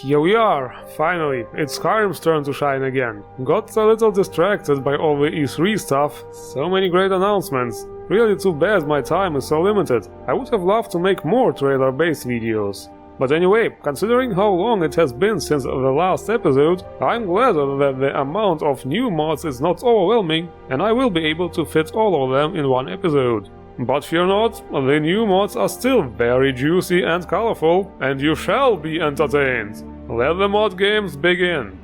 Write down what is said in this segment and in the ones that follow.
Here we are, finally, it's Skyrim's turn to shine again. Got a little distracted by all the E3 stuff, so many great announcements. Really too bad my time is so limited. I would have loved to make more trailer-based videos. But anyway, considering how long it has been since the last episode, I'm glad that the amount of new mods is not overwhelming, and I will be able to fit all of them in one episode. But fear not, the new mods are still very juicy and colorful, and you shall be entertained. Let the mod games begin.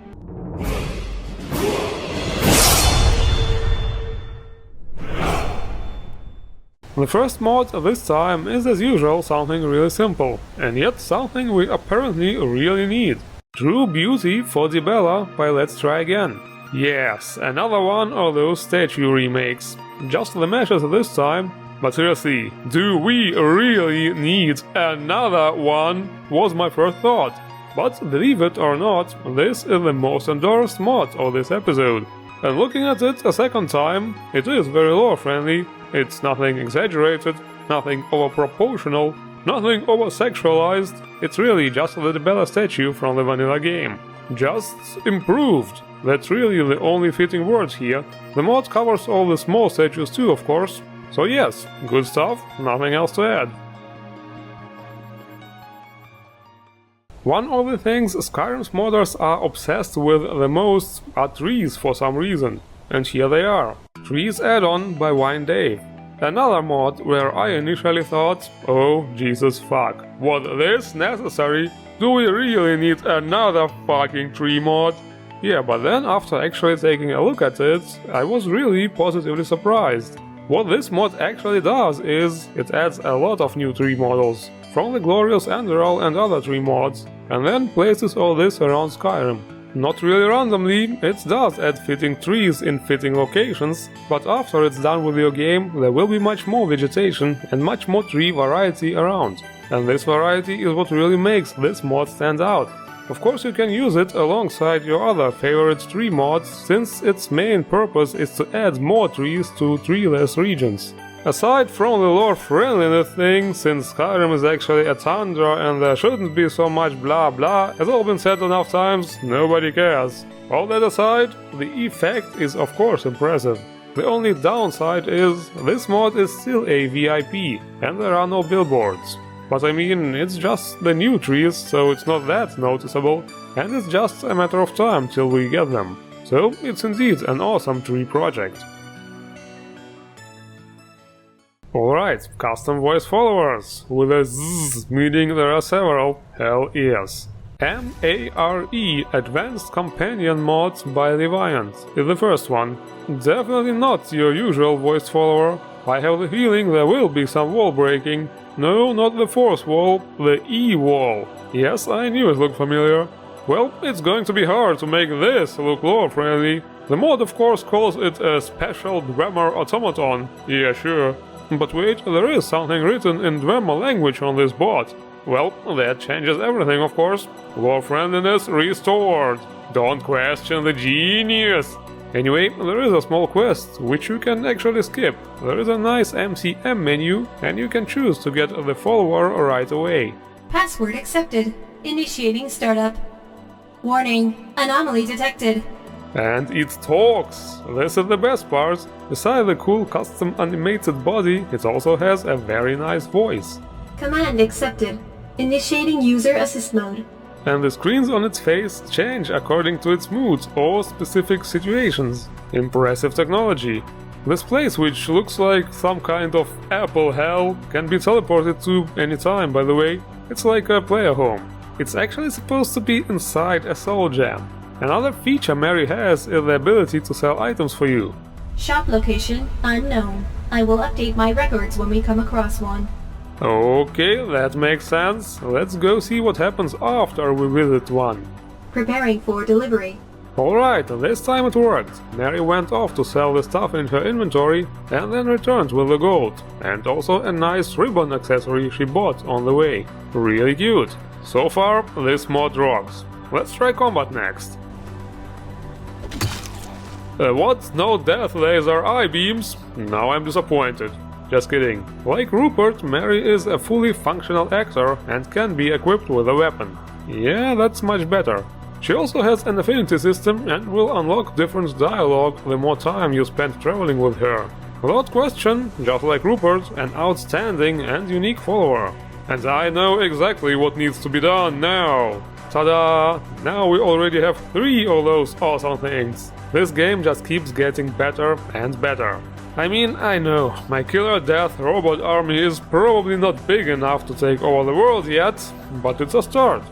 The first mod this time is as usual something really simple, and yet something we apparently really need. True Beauty for Dibella by Let's Try Again. Yes, another one of those statue remakes. Just the meshes this time. But seriously, do we really need another one? Was my first thought. But believe it or not, this is the most endorsed mod of this episode. And looking at it a second time, it is very lore-friendly. It's nothing exaggerated, nothing over-proportional, nothing over-sexualized. It's really just the Dibella statue from the vanilla game. Just improved. That's really the only fitting word here. The mod covers all the small statues too, of course. So yes, good stuff, nothing else to add. One of the things Skyrim's modders are obsessed with the most are trees for some reason. And here they are. Trees Add-on by Wine Dave. Another mod where I initially thought, oh Jesus fuck, was this necessary? Do we really need another fucking tree mod? Yeah, but then after actually taking a look at it, I was really positively surprised. What this mod actually does is, it adds a lot of new tree models, from the glorious Enderal and other tree mods, and then places all this around Skyrim. Not really randomly, it does add fitting trees in fitting locations, but after it's done with your game, there will be much more vegetation and much more tree variety around. And this variety is what really makes this mod stand out. Of course you can use it alongside your other favorite tree mods, since its main purpose is to add more trees to treeless regions. Aside from the lore friendliness thing, since Skyrim is actually a tundra and there shouldn't be so much blah blah, has all been said enough times, nobody cares. All that aside, the effect is of course impressive. The only downside is, this mod is still a VIP, and there are no billboards. But I mean, it's just the new trees, so it's not that noticeable, and it's just a matter of time till we get them. So it's indeed an awesome tree project. Alright, custom voice followers, with a zzz, meaning there are several, hell yes. M.A.R.I. Advanced Companion Mod by Leviant is the first one. Definitely not your usual voice follower. I have the feeling there will be some wall breaking. No, not the fourth wall, the E-wall. Yes, I knew it looked familiar. Well, it's going to be hard to make this look lore-friendly. The mod of course calls it a special Dwemer automaton. Yeah, sure. But wait, there is something written in Dwemer language on this bot. Well, that changes everything of course. Lore-friendliness restored. Don't question the genius. Anyway, there is a small quest, which you can actually skip. There is a nice MCM menu, and you can choose to get the follower right away. Password accepted. Initiating startup. Warning, anomaly detected. And it talks! This is the best part. Besides the cool custom animated body, it also has a very nice voice. Command accepted. Initiating user assist mode. And the screens on its face change according to its mood or specific situations. Impressive technology. This place, which looks like some kind of Apple hell, can be teleported to any time, by the way. It's like a player home. It's actually supposed to be inside a soul gem. Another feature M.A.R.I has is the ability to sell items for you. Shop location unknown. I will update my records when we come across one. Okay, that makes sense. Let's go see what happens after we visit one. Preparing for delivery. Alright, this time it worked. M.A.R.I went off to sell the stuff in her inventory and then returned with the gold. And also a nice ribbon accessory she bought on the way. Really cute. So far, this mod rocks. Let's try combat next. What? No death laser eye beams? Now I'm disappointed. Just kidding. Like Rupert, M.A.R.I is a fully functional actor and can be equipped with a weapon. Yeah, that's much better. She also has an affinity system and will unlock different dialogue the more time you spend traveling with her. Without question, just like Rupert, an outstanding and unique follower. And I know exactly what needs to be done now! Ta-da! Now we already have 3 of those awesome things. This game just keeps getting better and better. I mean, I know, my killer death robot army is probably not big enough to take over the world yet, but it's a start.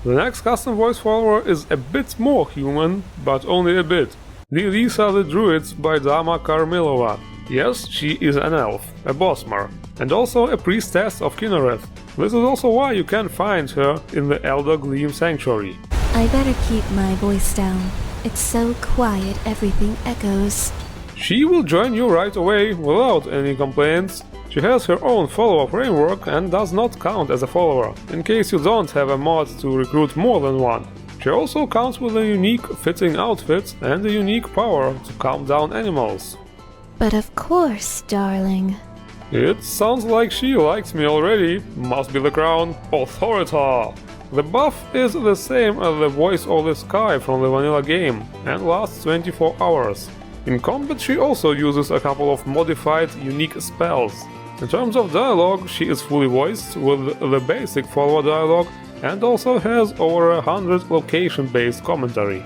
The next custom voice follower is a bit more human, but only a bit. Lilissa the Druid by Dama Karmilova. Yes, she is an elf, a bossmer, and also a priestess of Kinnereth. This is also why you can find her in the Elder Gleam Sanctuary. I better keep my voice down. It's so quiet, everything echoes. She will join you right away, without any complaints. She has her own follower framework and does not count as a follower, in case you don't have a mod to recruit more than one. She also counts with a unique fitting outfit and a unique power to calm down animals. But of course, darling. It sounds like she likes me already. Must be the crown. Authorita! The buff is the same as the Voice of the Sky from the vanilla game and lasts 24 hours. In combat she also uses a couple of modified unique spells. In terms of dialogue, she is fully voiced with the basic follower dialogue and also has over 100 location-based commentary.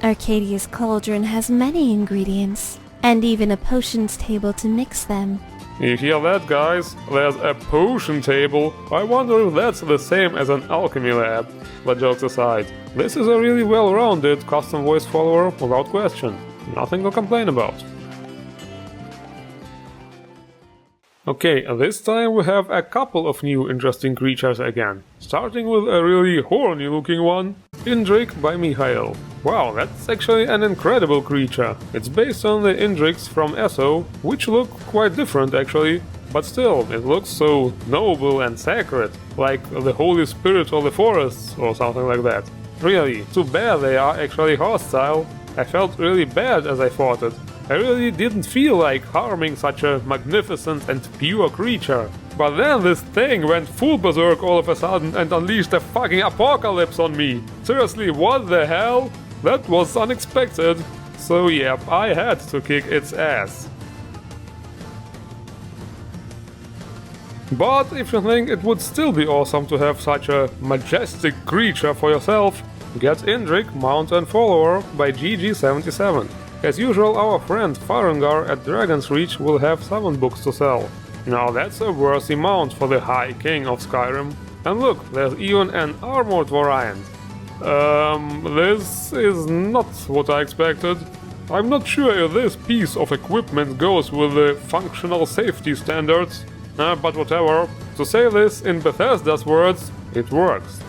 Arcadia's cauldron has many ingredients, and even a potions table to mix them. You hear that, guys? There's a potion table. I wonder if that's the same as an alchemy lab. But jokes aside, this is a really well-rounded custom voice follower without question. Nothing to complain about. Okay, this time we have a couple of new interesting creatures again. Starting with a really horny looking one, Indrik by Mihail. Wow, that's actually an incredible creature. It's based on the Indriks from ESO, which look quite different actually, but still, it looks so noble and sacred, like the Holy Spirit of the forests or something like that. Really, too bad they are actually hostile. I felt really bad as I fought it. I really didn't feel like harming such a magnificent and pure creature. But then this thing went full berserk all of a sudden and unleashed a fucking apocalypse on me. Seriously, what the hell? That was unexpected. So yep, I had to kick its ass. But if you think it would still be awesome to have such a majestic creature for yourself, get Indrik, Mount and Follower by GG77. As usual, our friend Farengar at Dragon's Reach will have 7 books to sell. Now that's a worthy mount for the High King of Skyrim. And look, there's even an armored variant. This is not what I expected. I'm not sure if this piece of equipment goes with the functional safety standards, but whatever. To say this in Bethesda's words, it works.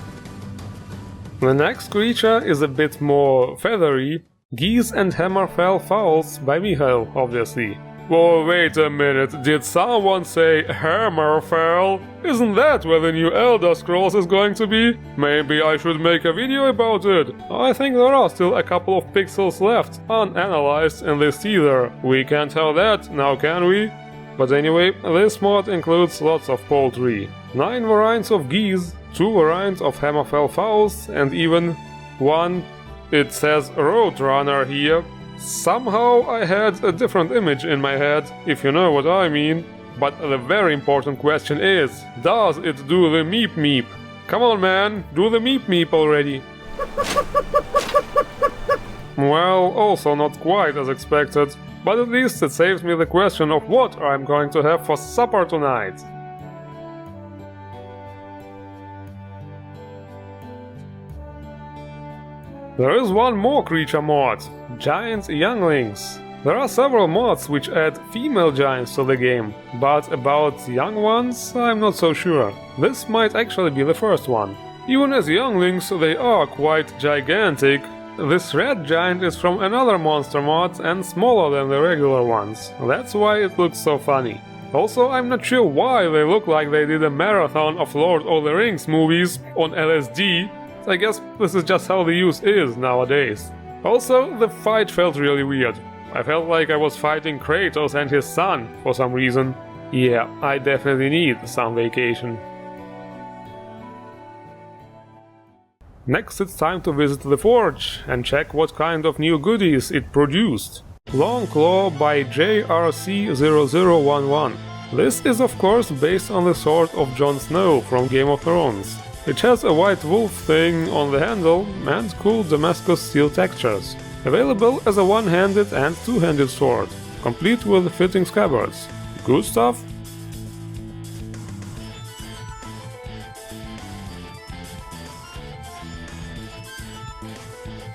The next creature is a bit more feathery. Geese and Hammerfell Fowls by Mihail, obviously. Whoa, wait a minute, did someone say Hammerfell? Isn't that where the new Elder Scrolls is going to be? Maybe I should make a video about it. I think there are still a couple of pixels left, unanalyzed in this teaser. We can't have that, now can we? But anyway, this mod includes lots of poultry. 9 variants of geese, 2 variants of Hammerfell Fowls, and even one... It says Roadrunner here. Somehow I had a different image in my head, if you know what I mean. But the very important question is, does it do the meep meep? Come on man, do the meep meep already. Well, also not quite as expected, but at least it saves me the question of what I'm going to have for supper tonight. There is one more creature mod, Giant Younglings. There are several mods which add female giants to the game, but about young ones I'm not so sure. This might actually be the first one. Even as younglings they are quite gigantic. This red giant is from another monster mod and smaller than the regular ones. That's why it looks so funny. Also, I'm not sure why they look like they did a marathon of Lord of the Rings movies on LSD. I guess this is just how the use is nowadays. Also, the fight felt really weird. I felt like I was fighting Kratos and his son for some reason. Yeah, I definitely need some vacation. Next it's time to visit the forge and check what kind of new goodies it produced. Longclaw by JRC0011. This is of course based on the sword of Jon Snow from Game of Thrones. It has a white wolf thing on the handle and cool Damascus steel textures. Available as a one-handed and two-handed sword, complete with fitting scabbards. Good stuff.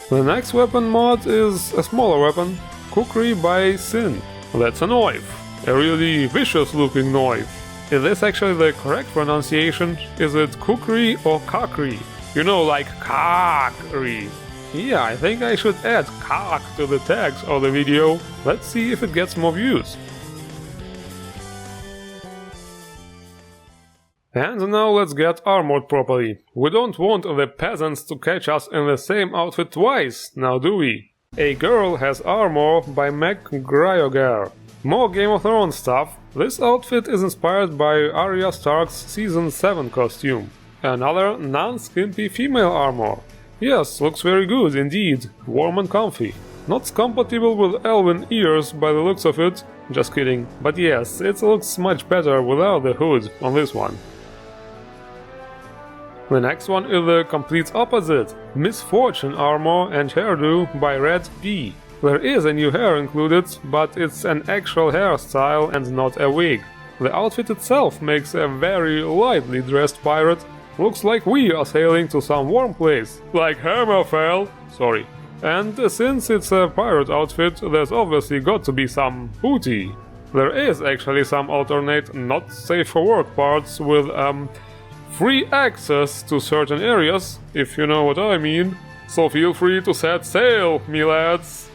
The next weapon mod is a smaller weapon, Kukri by Sin. That's a knife, a really vicious looking knife. Is this actually the correct pronunciation? Is it Kukri or Kukri? You know, like Kukri. Yeah, I think I should add Kak to the tags of the video. Let's see if it gets more views. And now let's get armored properly. We don't want the peasants to catch us in the same outfit twice, now do we? A Girl Has Armour by M.A.R.I. More Game of Thrones stuff. This outfit is inspired by Arya Stark's Season 7 costume. Another non-skimpy female armor. Yes, looks very good indeed, warm and comfy. Not compatible with elven ears by the looks of it, just kidding. But yes, it looks much better without the hood on this one. The next one is the complete opposite, Misfortune Armor and Hairdo by Red B. There is a new hair included, but it's an actual hairstyle and not a wig. The outfit itself makes a very lightly dressed pirate. Looks like we are sailing to some warm place, like Hammerfell. Sorry. And since it's a pirate outfit, there's obviously got to be some booty. There is actually some alternate not safe for work parts with free access to certain areas, if you know what I mean. So feel free to set sail, me lads.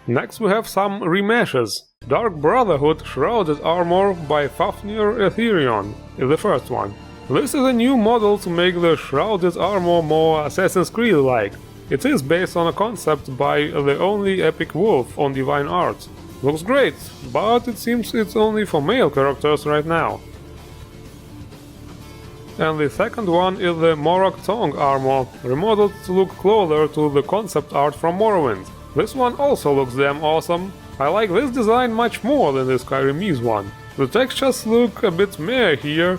Next we have some remashes. Dark Brotherhood Shrouded Armor by Fafnir Ethereon is the first one. This is a new model to make the Shrouded Armor more Assassin's Creed-like. It is based on a concept by the only epic wolf on Divine Art. Looks great, but it seems it's only for male characters right now. And the second one is the Morag Tong armor, remodeled to look closer to the concept art from Morrowind. This one also looks damn awesome. I like this design much more than the Skyrimese one. The textures look a bit meh here,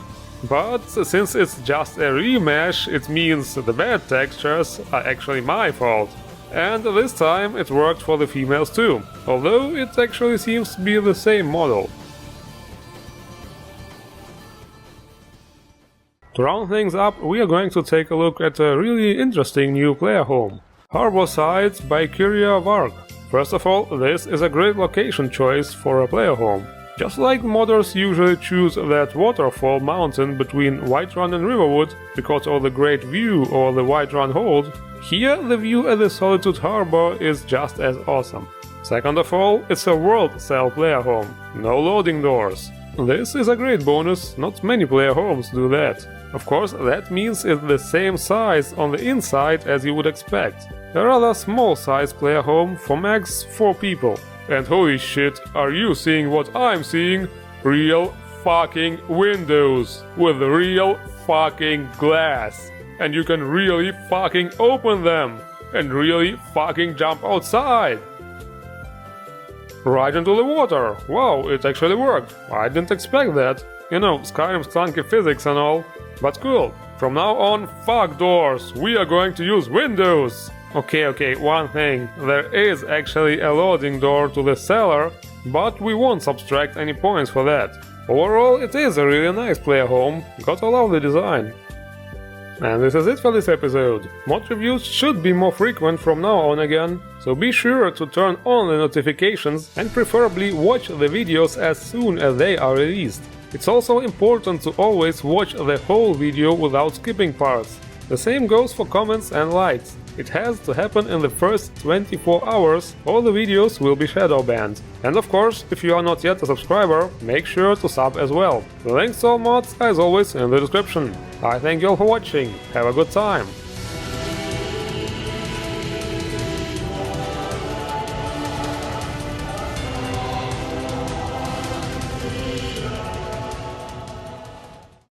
but since it's just a remesh, it means the bad textures are actually my fault. And this time it worked for the females too, although it actually seems to be the same model. To round things up, we are going to take a look at a really interesting new player home. Harborside by Kyria Varg. First of all, this is a great location choice for a player home. Just like modders usually choose that waterfall mountain between Whiterun and Riverwood because of the great view or the Whiterun hold, here the view at the Solitude harbor is just as awesome. Second of all, it's a world cell player home, no loading doors. This is a great bonus, not many player homes do that. Of course, that means it's the same size on the inside as you would expect. A rather small size player home for max 4 people. And holy shit, are you seeing what I'm seeing? Real fucking windows with real fucking glass. And you can really fucking open them and really fucking jump outside. Right into the water. Wow, it actually worked. I didn't expect that. You know, Skyrim's clunky physics and all. But cool. From now on, fuck doors. We are going to use windows. Okay, one thing. There is actually a loading door to the cellar, but we won't subtract any points for that. Overall, it is a really nice player home. Gotta love the design. And this is it for this episode. Mod reviews should be more frequent from now on again, so be sure to turn on the notifications and preferably watch the videos as soon as they are released. It's also important to always watch the whole video without skipping parts. The same goes for comments and likes. It has to happen in the first 24 hours or the videos will be shadow banned. And of course, if you are not yet a subscriber, make sure to sub as well. The links to all mods as always in the description. I thank you all for watching, have a good time!